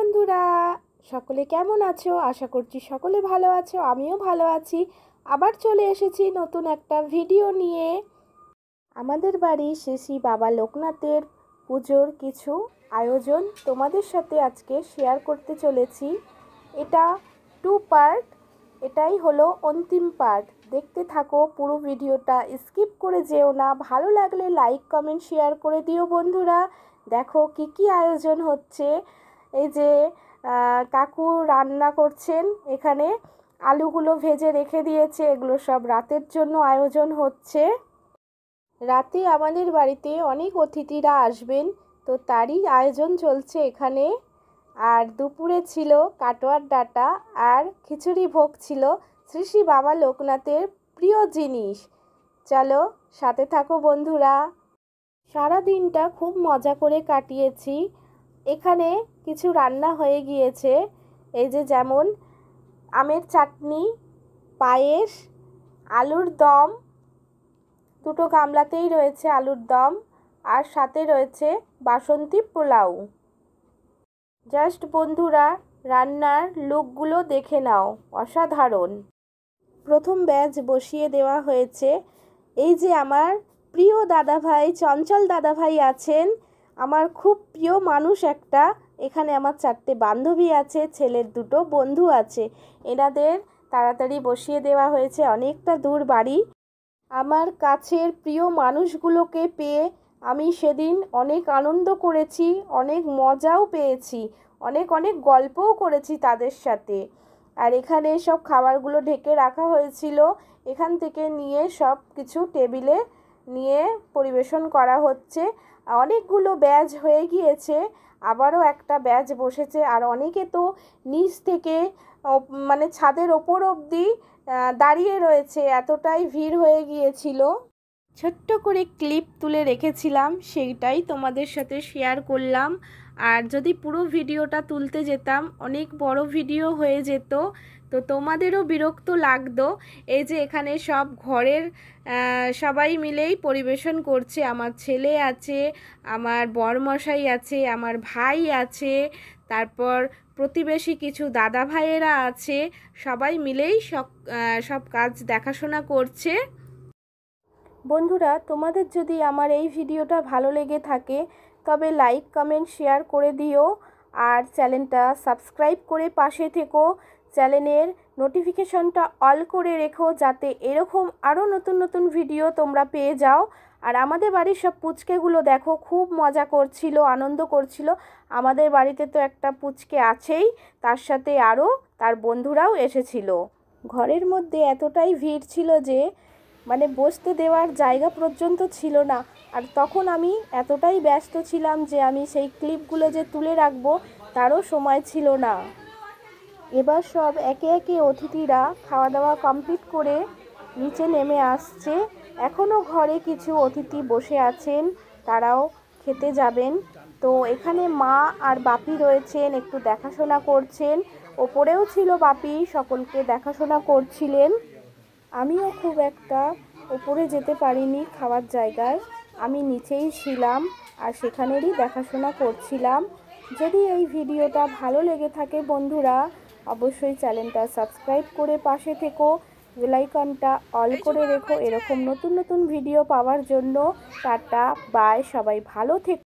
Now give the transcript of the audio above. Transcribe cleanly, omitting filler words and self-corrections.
বন্ধুরা, সকলে কেমন আছো? আশা করছি সকলে ভালো আছো, আমিও ভালো আছি। আবার চলে এসেছি নতুন একটা ভিডিও নিয়ে। আমাদের বাড়ির শ্রী বাবা লোকনাথের পুজোর কিছু আয়োজন তোমাদের সাথে আজকে শেয়ার করতে চলেছি। এটা 2 পার্ট, এটাই হলো অন্তিম পার্ট। দেখতে থাকো পুরো ভিডিওটা, স্কিপ করে যেও না। ভালো লাগলে লাইক কমেন্ট শেয়ার করে দিও বন্ধুরা। দেখো কি কি আয়োজন হচ্ছে। এই যে কাকু রান্না করছেন, এখানে আলুগুলো ভেজে রেখে দিয়েছে, এগুলো সব রাতের জন্য আয়োজন হচ্ছে। রাতে আমাদের বাড়িতে অনেক অতিথিরা আসবেন, তো তারই আয়োজন চলছে এখানে। আর দুপুরে ছিল কাটোয়ার ডাঁটা আর খিচুড়ি ভোগ ছিল শ্রী বাবা লোকনাথের প্রিয় জিনিস। চলো সাথে থাকো বন্ধুরা। সারা দিনটা খুব মজা করে কাটিয়েছি। এখানে কিছু রান্না হয়ে গিয়েছে, এই যে যেমন আমের চাটনি, পায়েস, আলুর দম, দুটো গামলাতেই রয়েছে আলুর দম, আর সাথে রয়েছে বাসন্তী পোলাও। জাস্ট বন্ধুরা রান্নার লুকগুলো দেখে নাও, অসাধারণ। প্রথম ব্যাচ বসিয়ে দেওয়া হয়েছে। এই যে আমার প্রিয় দাদাভাই, চঞ্চল দাদাভাই আছেন, আমার খুব প্রিয় মানুষ একটা। এখানে আমার 4টে বান্ধবী আছে, ছেলের 2টো বন্ধু আছে। এনাদের তাড়াতাড়ি বসিয়ে দেওয়া হয়েছে, অনেকটা দূর বাড়ি। আমার কাছের প্রিয় মানুষগুলোকে পেয়ে আমি সেদিন অনেক আনন্দ করেছি, অনেক মজাও পেয়েছি, অনেক অনেক গল্পও করেছি তাদের সাথে। আর এখানে সব খাবারগুলো ঢেকে রাখা হয়েছিল, এখান থেকে নিয়ে সব কিছু টেবিলে নিয়ে পরিবেশন করা হচ্ছে। অনেকগুলো ব্যাচ হয়ে গিয়েছে, আবারও একটা ব্যাচ বসেছে। আর অনেকে তো নিচ থেকে মানে ছাদের ওপর অবধি দাঁড়িয়ে রয়েছে, এতটাই ভিড় হয়ে গিয়েছিল। ছোট্ট করে ক্লিপ তুলে রেখেছিলাম, সেইটাই তোমাদের সাথে শেয়ার করলাম। আর যদি পুরো ভিডিওটা তুলতে যেতাম অনেক বড় ভিডিও হয়ে যেত, তো তোমাদেরও বিরক্ত লাগতো। এই যে এখানে সব ঘরের সবাই মিলেই পরিবেশন করছে। আমার ছেলে আছে, আমার বরমশাই আছে, আমার ভাই আছে, তারপর প্রতিবেশী কিছু দাদা ভাইয়েরা আছে, সবাই মিলেই সব কাজ দেখাশোনা করছে। বন্ধুরা, তোমাদের যদি আমার এই ভিডিওটা ভালো লেগে থাকে তবে লাইক কমেন্ট শেয়ার করে দিও, আর চ্যানেলটা সাবস্ক্রাইব করে পাশে থেকো। চ্যানেলের নোটিফিকেশনটা অল করে রেখো, যাতে এরকম আরও নতুন নতুন ভিডিও তোমরা পেয়ে যাও। আর আমাদের বাড়ির সব পুচকেগুলো দেখো খুব মজা করছিল, আনন্দ করছিল। আমাদের বাড়িতে তো একটা পুচকে আছেই, তার সাথে আরও তার বন্ধুরাও এসেছিল। ঘরের মধ্যে এতটাই ভিড় ছিল যে মানে বসতে দেওয়ার জায়গা পর্যন্ত ছিল না। আর তখন আমি এতটাই ব্যস্ত ছিলাম যে আমি সেই ক্লিপগুলো যে তুলে রাখবো তারও সময় ছিল না। এবার সব একে একে অতিথিরা খাওয়া দাওয়া কমপ্লিট করে নিচে নেমে আসছে। এখনও ঘরে কিছু অতিথি বসে আছেন, তারাও খেতে যাবেন। তো এখানে মা আর বাপি রয়েছেন, একটু দেখাশোনা করছেন। ওপরেও ছিল বাপি, সকলকে দেখাশোনা করছিলেন। আমিও খুব একটা ওপরে যেতে পারিনি খাওয়ার জায়গায়, আমি নিচেই ছিলাম আর সেখানেরই দেখাশোনা করছিলাম। যদি এই ভিডিওটা ভালো লেগে থাকে বন্ধুরা, অবশ্যই চ্যানেলটা সাবস্ক্রাইব করে পাশে থেকো, বেল আইকনটা অল করে রেখো এরকম নতুন নতুন ভিডিও পাওয়ার জন্য। টাটা বাই, সবাই ভালো থেকো।